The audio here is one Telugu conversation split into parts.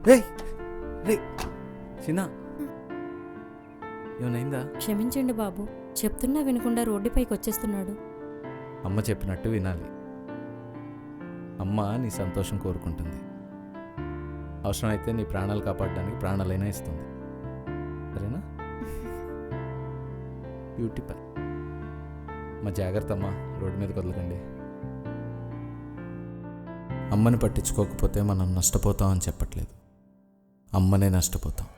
రే రే చిన్న ఏమైందా? క్షమించండి బాబు, చెప్తున్నా వినకుండా రోడ్డుపైకి వచ్చేస్తున్నాడు. అమ్మ చెప్పినట్టు వినాలి. అమ్మ నీ సంతోషం కోరుకుంటుంది. అవసరమైతే నీ ప్రాణాలు కాపాడడానికి ప్రాణాలైనా ఇస్తుంది. సరేనా? బ్యూటిఫుల్. మా జాగ్రత్త అమ్మ, రోడ్డు మీద వదలకండి. అమ్మని పట్టించుకోకపోతే మనం నష్టపోతాం అని చెప్పట్లేదు, అమ్మనే నష్టపోతాం.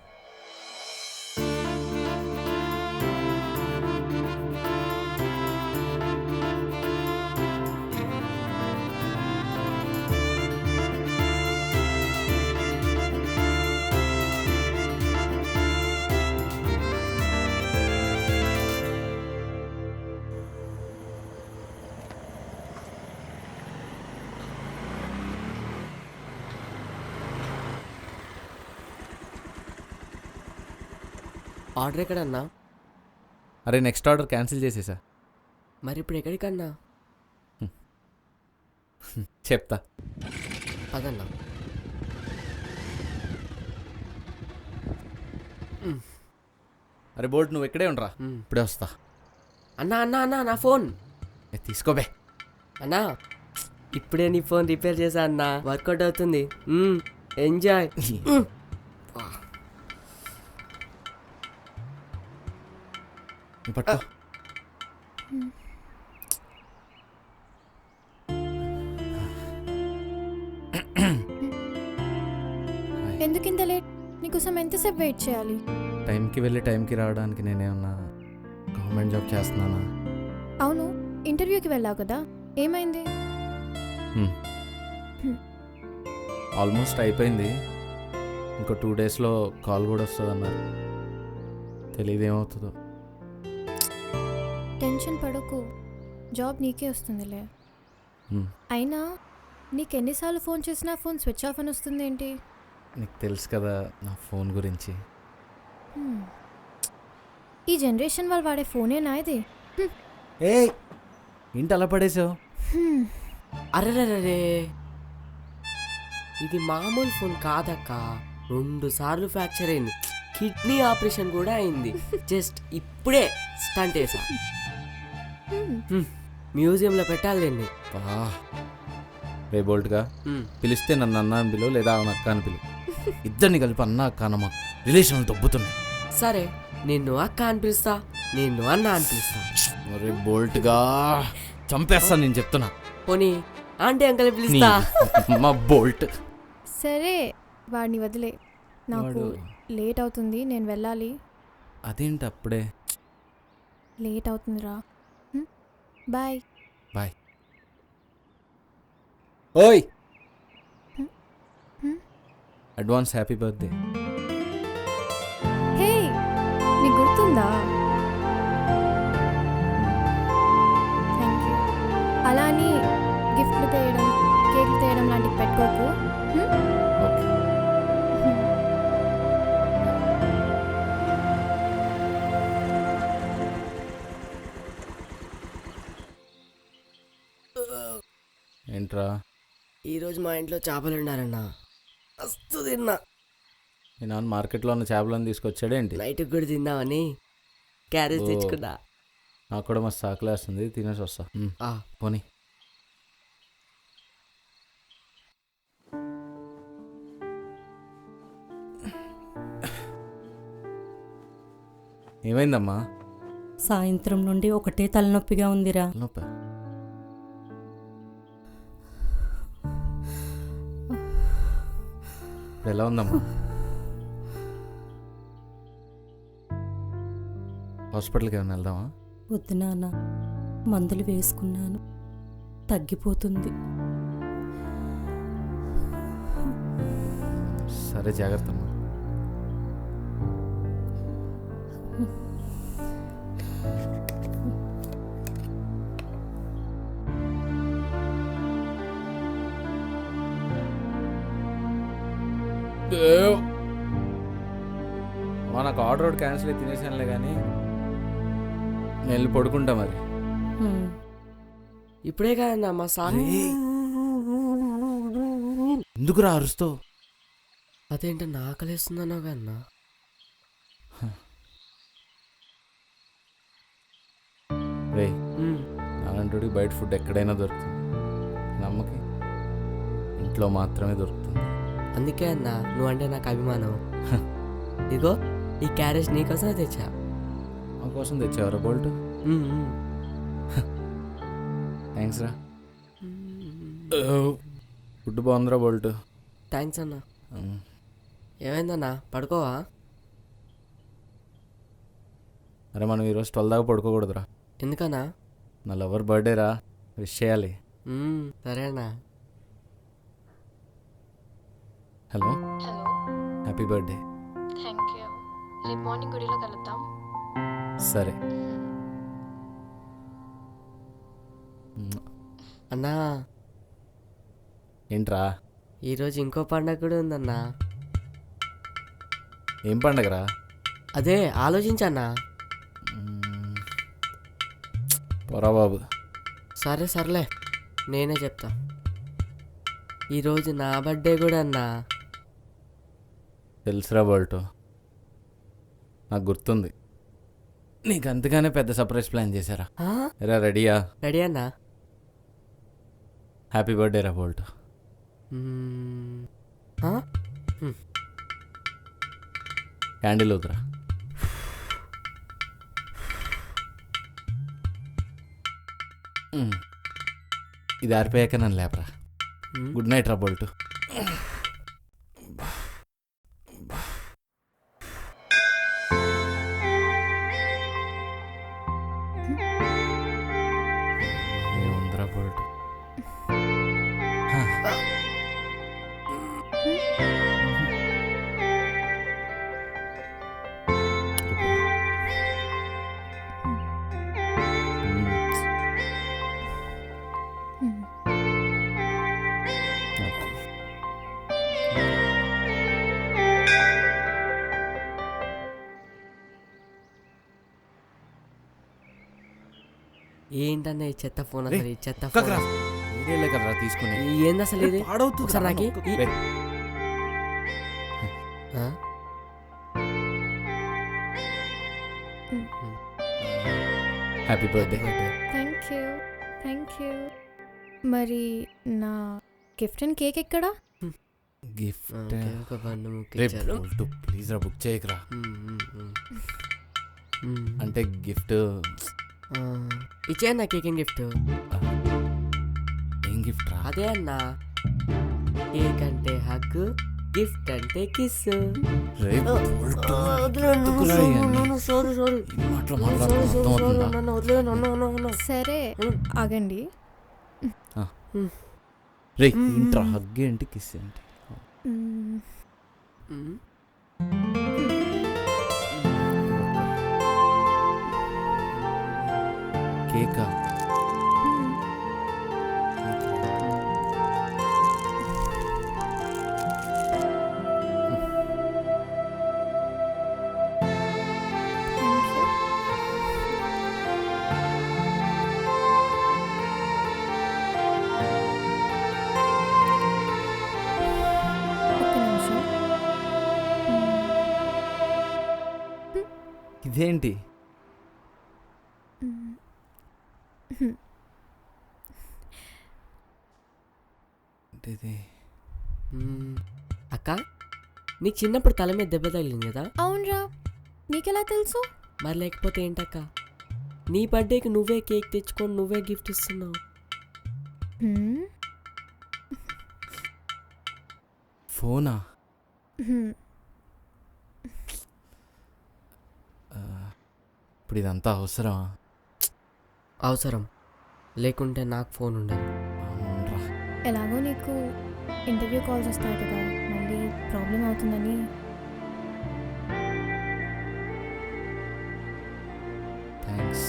ఆర్డర్ ఎక్కడన్నా? అరే నెక్స్ట్ ఆర్డర్ క్యాన్సిల్ చేసేసా. మరి ఇప్పుడు ఎక్కడికన్నా? చెప్తా. పదన్నా. అరే బోల్ట్, నువ్వు ఇక్కడే ఉండరా, ఇప్పుడే వస్తా. అన్నా అన్నా అన్నా నా ఫోన్ తీసుకోబే. అన్నా ఇప్పుడే నీ ఫోన్ రిపేర్ చేశా అన్నా, వర్కౌట్ అవుతుంది. ఎంజాయ్. పట్టు. ఎందుకు ఇంత లేట్? నీకోసం ఎంతసేపు వెయిట్ చేయాలి? టైంకి వెళ్ళి టైంకి రావడానికి నేనేమన్నా గవర్నమెంట్ జాబ్ చేస్తున్నానా? అవును, ఇంటర్వ్యూకి వెళ్ళావు కదా, ఏమైంది? ఆల్మోస్ట్ అయిపోయింది. ఇంకో 2 డేస్లో కాల్ కూడా వస్తుంది అన్నారు. తెలియదు ఏమవుతుందో. టెన్షన్ పడకు, జాబ్ నీకే వస్తుందిలే. అయినా నీకెన్నిసార్లు ఫోన్ చేసినా ఫోన్ స్విచ్ ఆఫ్ అని వస్తుంది ఏంటి? నీకు తెలుసు కదా నా ఫోన్ గురించి. ఈ జనరేషన్ వాళ్ళు వాడే ఫోనేనా ఇది? ఏ ఏంటి అలా పడేసావు? అరెరే, ఇది మామూలు ఫోన్ కాదక్క. 2 సార్లు ఫ్రాక్చర్ అయింది, కిడ్నీ ఆపరేషన్ కూడా అయింది. జస్ట్ ఇప్పుడే స్టంట్ వేసా. మ్యూజియంలో పెట్టాలి దీన్ని. రే బోల్ట్గా, పిలిస్తే నన్ను అన్న అని పిలువు, లేదా ఆమె అక్క అని పిలువు. ఇద్దరిని కలిపి అన్న అక్క అన్నమా, రిలేషన్లు దొబ్బుతున్నాయి. సరే, నిన్ను అక్క అనిపిస్తా, నిన్ను అన్న అనిపిస్తా. రే బోల్ట్గా, చంపేస్తాను నేను చెప్తున్నా. పోనీ ఆంటీ అంకల్ పిలుస్తా. మా బోల్ట్. సరే వాడిని వదిలే, నాకు లేట్ అవుతుంది, నేను వెళ్ళాలి. అదేంటి అప్పుడే? లేట్ అవుతుందిరా. Bye bye. ఓయ్, అడ్వాన్స్ హ్యాపీ బర్త్డే. హే, నీకు గుర్తుందా? Thank you. అలా అని గిఫ్ట్లు తేయడం, కేక్లు తేయడం లాంటివి పెట్టుకోకు. ఓకే. ఏంట్రా? ఈరోజు మా ఇంట్లో చేపలు ఉన్నారన్నా, మస్తు తిన్నా. మీ నాన్న మార్కెట్లో ఉన్న చేపలను తీసుకొచ్చాడేంటి? నైట్కి కూడా తిందామని క్యారేజ్ తెచ్చుకున్నా. నాకు కూడా మస్తు ఆకలేస్తుంది, తినేసి వస్తా. పోనీ. ఏమైందమ్మా? సాయంత్రం నుండి ఒకటే తలనొప్పిగా ఉందిరా. నొప్పి? ఎలా ఉందమ్మా? హాస్పిటల్కి ఏమైనా వెళ్దామా? వద్దు నాన్న, మందులు వేసుకున్నాను, తగ్గిపోతుంది. సరే, జాగ్రత్త అమ్మా. నాకు ఆర్డర్ ఒకటి క్యాన్సిల్ అయి తినేసానులే, కానీ నేను వెళ్ళి పడుకుంటా మరి. ఇప్పుడే కదన్నా మా సార్. ఎందుకురా అరుస్తావు? అదేంటి నాకలేస్తుందన్నావు కన్నా. రే అలాంటి బయట ఫుడ్ ఎక్కడైనా దొరుకుతుంది, నమ్మకి ఇంట్లో మాత్రమే దొరుకుతుంది. అందుకే అన్నా నువ్వంటే నాకు అభిమానం. ఇదిగో ఈ క్యారేజ్ నీకోసమే తెచ్చా. మా కోసం తెచ్చావరా బోల్ట్? థ్యాంక్స్ రా. ఫుడ్ బాగుందిరా బోల్ట్. థ్యాంక్స్ అన్నా. ఏమైందన్నా పడుకోవా? అరే మనం ఈరోజు 12 దాకా పడుకోకూడదురా. ఎందుకన్నా? నా లవర్ బర్త్డే రా, విష్ చేయాలి. సరే అన్నా. Hello, hello, happy birthday. Thank you. రేపు మార్నింగ్ గుడిలో కలుద్దాం. సరే. అన్నా ఏంట్రా? ఈరోజు ఇంకో పండగ కూడా ఉందన్నా. ఏం పండగరా? అదే ఆలోచించన్నా. పోరా బాబు. సరే సర్లే నేనే చెప్తా. ఈరోజు నా బర్త్డే కూడా అన్నా. తెలుసురా బోల్ట్, నాకు గుర్తుంది. నీకు అంతగానే పెద్ద సర్ప్రైజ్ ప్లాన్ చేశారా? ఎరా రెడీయా? రెడీ అన్నా. హ్యాపీ బర్త్డే రా బోల్ట్. క్యాండిల్ వద్దురా. ఇది ఆరిపోయాక నన్ను లేపరా. గుడ్ నైట్ రా బోల్ట్. ఏముందిరా బోల్ట్? ఏంటన్నా ఈ చెత్త ఫోన్ అసలు? ఈ చెత్త ఫోన్ వీడియోలే కదరా తీసుకుని. ఏంది అసలు ఇది? ఒకసారి నాకి happy birthday. Thank you, thank you. మరి నా గిఫ్ట్ అండ్ కేక్ ఎక్కడా? గిఫ్ట్ ఒక బండి ప్లీజ్ రా, బుక్ చేయకరా. అంటే గిఫ్ట్ ఇచ్చే అన్న. Cake and gift. ఏం గిఫ్ట్ రా? అదే అన్నా, కేక్ అంటే హగ్, గిఫ్ట్ అంటే కిస్. సరే ఆగండి. రే ఇంట్రా, హగ్ ఏంటి, కిస్ ఏంటి? కేకా? ఇదేంటి? అక్క, నీకు చిన్నప్పుడు తల మీద దెబ్బ తగిలింది కదా? అవునరా, నీకెలా తెలుసు? మరి లేకపోతే ఏంటక్క, నీ బర్త్డేకి నువ్వే కేక్ తెచ్చుకొని నువ్వే గిఫ్ట్ ఇస్తున్నావు. ఫోనా? ఇప్పుడు ఇదంతా అవసరమా? అవసరం, లేకుంటే నాకు ఫోన్ ఉండదు. ఎలాగో నీకు ఇంటర్వ్యూ కాల్స్ వస్తాయి కదా, మళ్ళీ ప్రాబ్లం అవుతుందని. Thanks.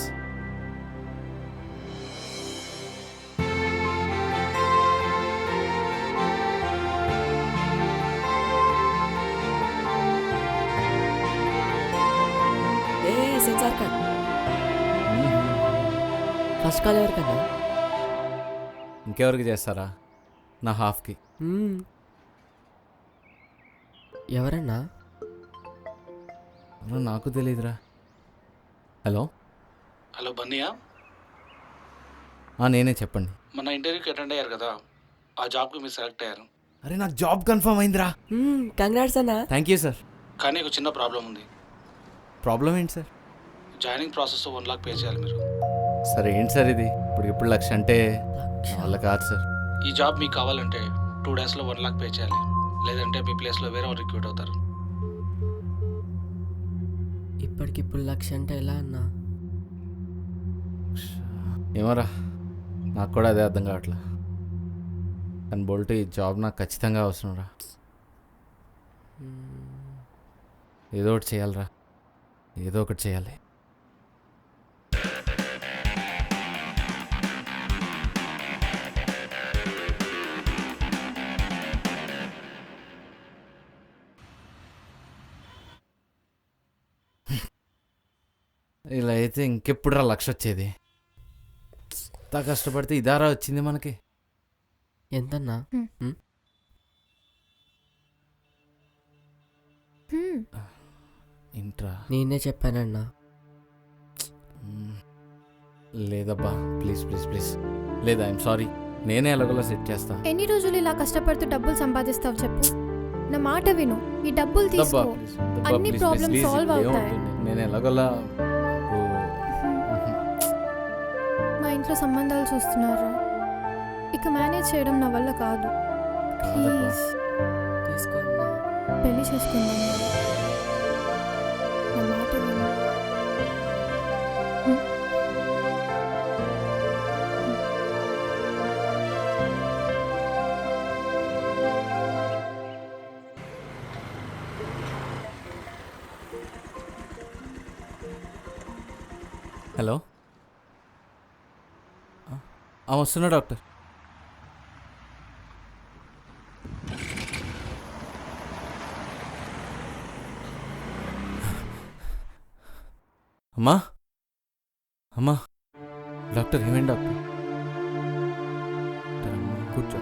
Sensor card. First call ఎవరికన్నా? ఇంకెవరికి చేస్తారా? నా హాఫ్కి. ఎవరన్నా? ఎవరో నాకు తెలియదురా. హలో. హలో బన్నీయా, నేనే, చెప్పండి. మన ఇంటర్వ్యూకి అటెండ్ అయ్యారు కదా, ఆ జాబ్కి మీరు సెలెక్ట్ అయ్యారు. అరే నాకు జాబ్ కన్ఫర్మ్ అయిందిరా. కంగ్రాట్స్ అన్నా. Thank you sir. కానీ ఒక చిన్న ప్రాబ్లం ఉంది. ప్రాబ్లం ఏంటి sir? Joining process 1 lakh pay చేయాలి మీరు. సార్ ఏంటి సార్ ఇది? ఇప్పుడు లక్ష అంటే నా వల్ల కాదు సార్. ఈ జాబ్ మీకు కావాలంటే 2 డేస్లో 1 లాక్ పే చేయాలి, లేదంటే మీ ప్లేస్లో వేరే వాళ్ళు రిక్రూట్ అవుతారు. ఇప్పటికిప్పుడు 1,00,000 అంటే ఎలా అన్నా? ఏమోరా, నాకు కూడా అదే అర్థం కావట్లే. కానీ బోల్ట్, ఈ జాబ్ నాకు ఖచ్చితంగా అవసరం రా. ఏదో ఒకటి చేయాలిరా, ఏదో ఒకటి చేయాలి. ఇలా అయితే ఇంకెప్పుడు రా లక్ష వచ్చేది? ఇంత కష్టపడితే ఇదారా వచ్చింది మనకి. ఎంతన్నా? ఇంట్రా. నేనే చెప్పానన్నా. లేదబ్బా, ప్లీజ్ ప్లీజ్ ప్లీజ్. లేదా, ఐఎమ్ సారీ, నేనే ఎలాగోలా సెట్ చేస్తా. ఎన్ని రోజులు ఇలా కష్టపడుతూ డబ్బులు సంపాదిస్తావు చెప్పు? నా మాట విను, ఈ డబ్బులు తీసుకో, అన్ని ప్రాబ్లమ్స్ సాల్వ్ అవుతాయి. నేను ఎలాగోలా మా ఇంట్లో సంబంధాలు చూస్తున్నారు, ఇక మేనేజ్ చేయడం నా వల్ల కాదు. ప్లీజ్ తీసుకోన్నా. పెళ్లి చేసుకుందాం. నా మాట విను. హలో. వస్తున్నా డాక్టర్. అమ్మా, అమ్మా. డాక్టర్, ఏమేంటి డాక్టర్? కూర్చో.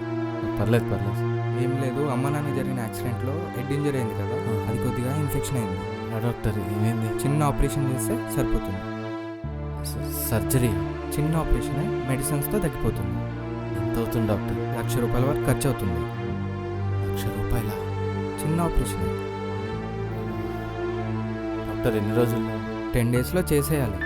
పర్లేదు పర్లేదు. ఏం లేదు, అమ్మ నాన్న జరిగిన యాక్సిడెంట్లో హెడ్ ఇంజరీ అయింది కదా, అది కొద్దిగా ఇన్ఫెక్షన్ అయింది. డాక్టర్, ఏమైంది? చిన్న ఆపరేషన్ చేస్తే సరిపోతుంది. సర్జరీ? చిన్న ఆపరేషన్, మెడిసిన్స్తో తగ్గిపోతుంది. ఎంత అవుతుంది డాక్టర్? ₹1,00,000 వరకు ఖర్చు అవుతుంది. ₹1,00,000? చిన్న ఆపరేషన్. డాక్టర్, ఎన్ని రోజుల్లో? 10 డేస్లో చేసేయాలి.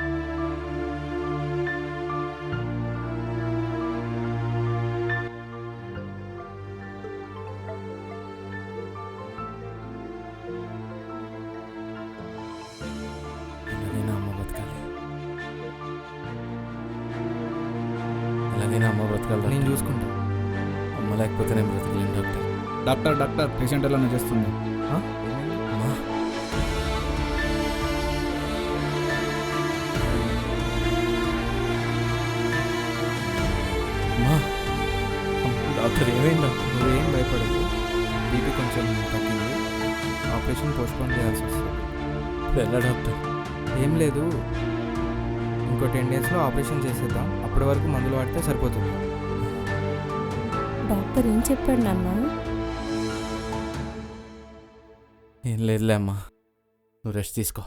ఎలాగైనా అమ్మ బతకాలి, ఎలాగైనా అమ్మ బతకాలి. నేను చూసుకుంటా. అమ్మ లేకపోతే నేను బ్రతకలేను డాక్టర్. డాక్టర్ పేషెంట్ ఎలా చేస్తుంది? అమ్మా. అమ్మా. డాక్టర్, ఏమైందా? నువ్వేం భయపడకు, బీపీ కొంచెం తగ్గింది, ఆపరేషన్ పోస్ట్పోన్ చేయాల్సి వస్తుంది. ఎలా డాక్టర్? ఏం లేదు, ఇంకో 10 డేస్లో ఆపరేషన్ చేసేద్దాం, అప్పటి వరకు మందులు వాడితే సరిపోతుంది. డాక్టర్ ఏం చెప్పాడు నాన్న? ఏం లేదులే అమ్మా, నువ్వు రెస్ట్ తీసుకో,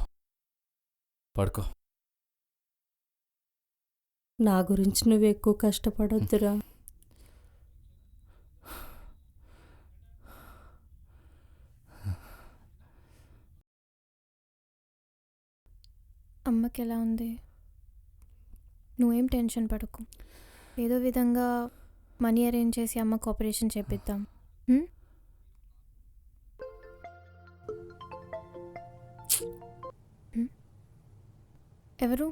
పడుకో. నా గురించి నువ్వు ఎక్కువ కష్టపడొద్దురా. అమ్మకి ఎలా ఉంది? నువ్వేం టెన్షన్ పడకు, ఏదో విధంగా మనీ అరేంజ్ చేసి అమ్మకు ఆపరేషన్ చేపిద్దాం. ఎవరు?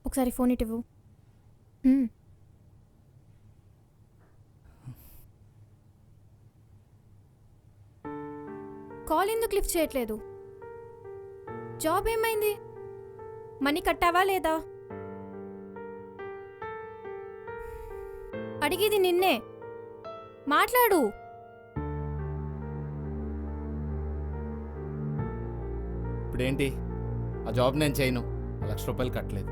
ఒకసారి ఫోన్ ఇటు. కాల్ ఎందుకు లిఫ్ట్ చేయట్లేదు? జాబ్ ఏమైంది? మనీ కట్టావా లేదా? అడిగేది నిన్నే, మాట్లాడు. ఇప్పుడేంటి? ఆ జాబ్ నేను చేయను, ₹1,00,000 కట్టలేదు.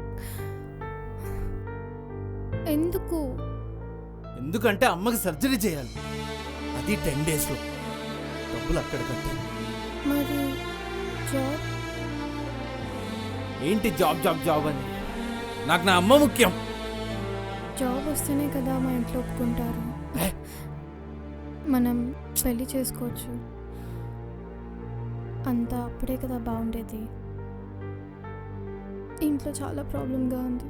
ఎందుకు? ఎందుకంటే అమ్మకి సర్జరీ చేయాలి, అది 10 డేస్లో. డబ్బులు అక్కడ కట్టాను. మరి జాబ్? ఏంటి జాబ్ జాబ్ జాబ్ అని? నాకు నా అమ్మ ముఖ్యం. జాబ్ వస్తేనే కదా మా ఇంట్లో ఒప్పుకుంటారు. ఏ? మనం పెళ్లి చేసుకోవచ్చు. అంతా అప్పుడే కదా బాగుండేది. ఇంట్లో చాలా ప్రాబ్లంగా ఉంది.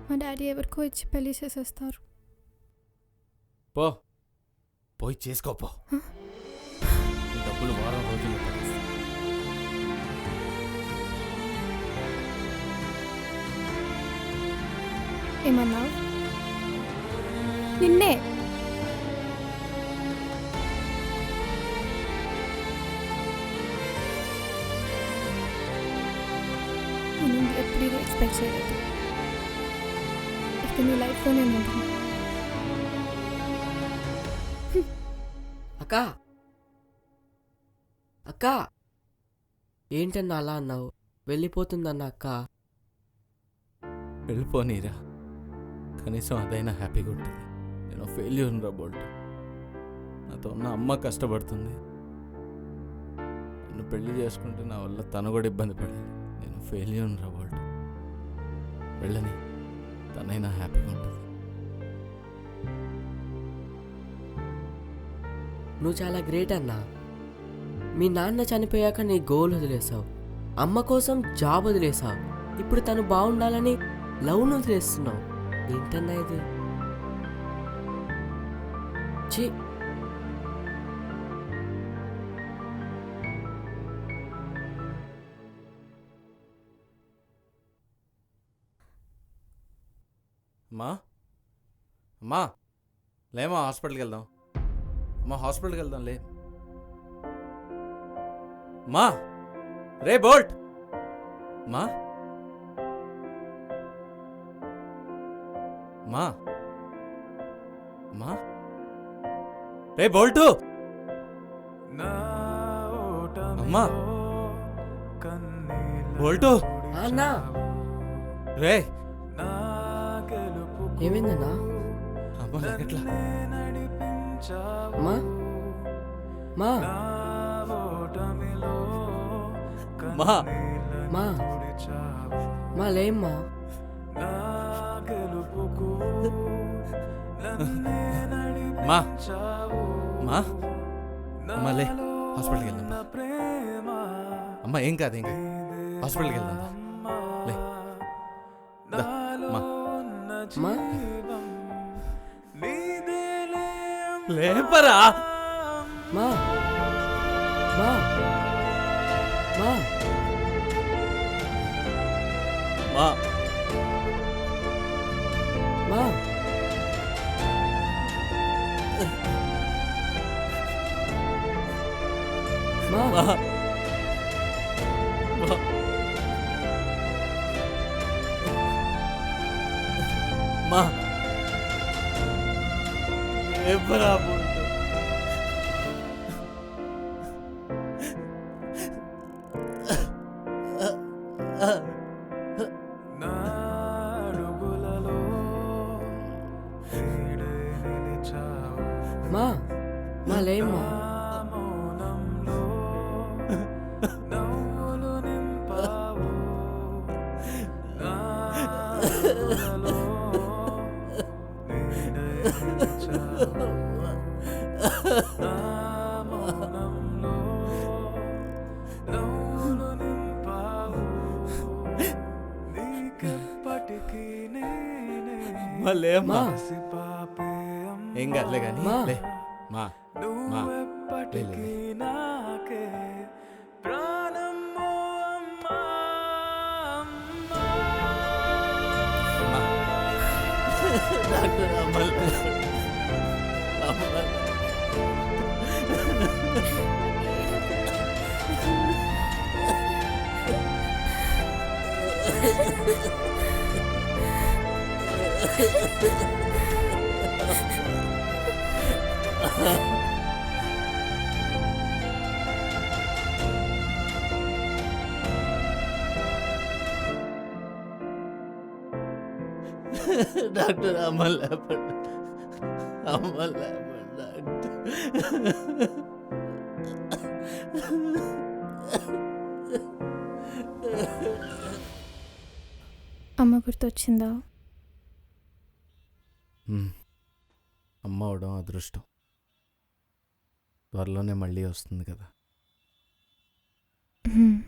మా డాడీ ఎవరికో ఇచ్చి పెళ్లి చేసేస్తారు. పో, పోయి చేసుకోపో. డబ్బులు వారం రోజుల్లో పడేస్తా. ఏమన్నావు? నిన్నే. నేను ఎప్పుడు ఇది ఎక్స్పెక్ట్ చేయలేదు. ఇక నీ లైఫ్లో నేను ఉంటాను. అక్క అక్క ఏంటన్నా అలా అన్నావు? వెళ్ళిపోతుందన్న అక్క. వెళ్ళిపోనీరా, కనీసం అదైనా హ్యాపీగా ఉంటుంది. నేను ఫెయిల్యూర్ రా బోల్ట్. నాతో ఉన్న అమ్మ కష్టపడుతుంది. నన్ను పెళ్లి చేసుకుంటే నా వల్ల తను కూడా ఇబ్బంది పడాలి. నేను ఫెయిల్యూర్ రా బోల్ట్. వెళ్ళని, తనైనా హ్యాపీగా ఉంటుంది. నువ్వు చాలా గ్రేట్ అన్నా. మీ నాన్న చనిపోయాక నీ గోల్ వదిలేసావు, అమ్మ కోసం జాబ్ వదిలేసావు, ఇప్పుడు తను బాగుండాలని లవ్ను వదిలేస్తున్నావు. ఏంటన్నా ఇది? ఛీ. అమ్మా, అమ్మా, లేమా హాస్పిటల్కి వెళ్దాం. అమ్మా హాస్పిటల్కి వెళ్దాం లే. మా రే బోల్ట్. మా మా మా రే బోల్టు. అమ్మా బోల్టు. అన్నా రే ఏమైందన్నా? అమ్మ ఎట్లా? మా మా మా మా మా లేమ్మా. మా మా అమ్మా లే, హాస్పిటల్కి వెళ్దాం. అమ్మ ఏం కాదు, ఏం కాదు, హాస్పిటల్కి వెళ్దాం లే. మా మా లేపరా. మా మా మా మా మా మా మా మా లేపరా బోల్టు. మా మా లేమ్మా. మా లేమ్మా. మా ఏం కాదులే కానీ మా. లే. మా మా లే, లే, లే. అమ్మా. డాక్టర్ అమ్మ లే. అమ్మ. డాక్టర్ అమ్మ లేపండి, అమ్మ లేపండి డాక్టర్. అమ్మ గుర్తొచ్చిందా? అమ్మ అవడం అదృష్టం. త్వరలోనే మళ్ళీ వస్తుంది కదా. హ్మ్.